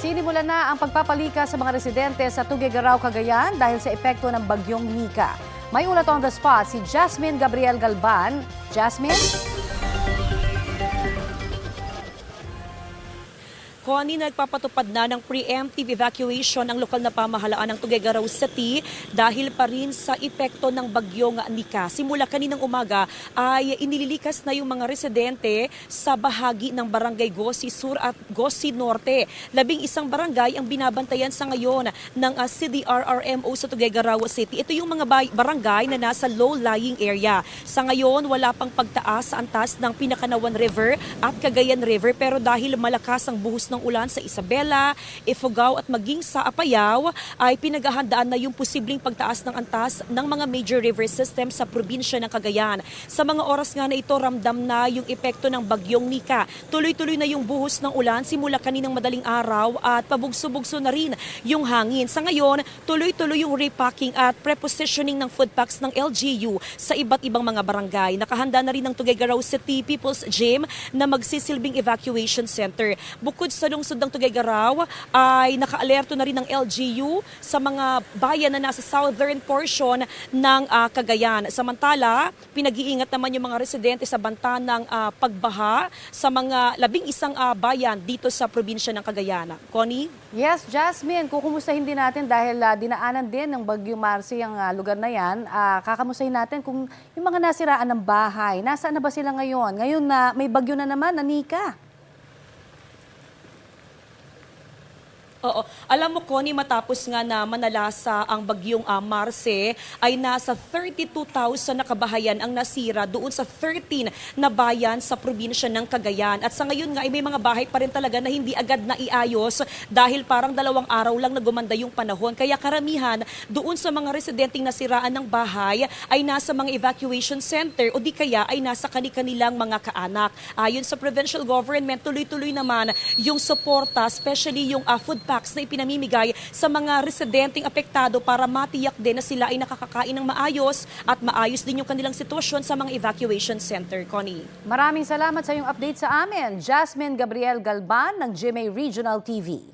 Sinimulan na ang pagpapalika sa mga residente sa Tuguegarao, Cagayan dahil sa epekto ng bagyong Nika. May ulat on the spot si Jasmine Gabriel Galban. Jasmine? Connie, nagpapatupad na ng preemptive evacuation ang lokal na pamahalaan ng Tuguegarao City dahil pa rin sa epekto ng bagyong Nika. Simula kaninang umaga ay inililikas na yung mga residente sa bahagi ng Barangay Gosi Sur at Gosi Norte. 11 barangay ang binabantayan sa ngayon ng CDRRMO sa Tuguegarao City. Ito yung mga barangay na nasa low-lying area. Sa ngayon, wala pang pagtaas sa antas ng Pinakanawan River at Cagayan River, pero dahil malakas ang buhos ng ulan sa Isabela, Ifugao at maging sa Apayao ay pinaghahandaan na yung posibleng pagtaas ng antas ng mga major river system sa probinsya ng Cagayan. Sa mga oras nga na ito, ramdam na yung epekto ng bagyong Nika. Tuloy-tuloy na yung buhos ng ulan simula kaninang madaling araw at pabugso-bugso na rin yung hangin. Sa ngayon, tuloy-tuloy yung repacking at prepositioning ng food packs ng LGU sa iba't ibang mga barangay. Nakahanda na rin ng Tuguegarao City People's Gym na magsisilbing evacuation center. Bukod sa lungsod ng Tuguegarao ay nakaalerto na rin ng LGU sa mga bayan na nasa southern portion ng Cagayan. Samantala, pinag-iingat naman yung mga residente sa banta ng pagbaha sa mga 11 bayan dito sa probinsya ng Cagayan. Connie? Yes, Jasmine, kukumustahin din natin dahil dinaanan din ng Bagyong Marcy ang lugar na yan. Kakamustahin natin kung yung mga nasiraan ng bahay, nasaan na ba sila ngayon? Ngayon na may bagyo na naman, Nika. Oo. Alam mo, Connie, matapos nga na manalasa ang bagyong Marce, ay nasa 32,000 na kabahayan ang nasira doon sa 13 na bayan sa probinsya ng Cagayan. At sa ngayon nga ay may mga bahay pa rin talaga na hindi agad na iayos dahil parang 2 araw lang na gumanda yung panahon. Kaya karamihan doon sa mga residenteng nasiraan ng bahay ay nasa mga evacuation center o di kaya ay nasa kanilang mga kaanak. Ayon sa provincial government, tuloy-tuloy naman yung suporta, especially yung food packs na ipinamimigay sa mga residenteng apektado para matiyak din na sila ay nakakakain ng maayos at maayos din yung kanilang sitwasyon sa mga evacuation center. Connie. Maraming salamat sa iyong update sa amin. Jasmine Gabriel Galban ng GMA Regional TV.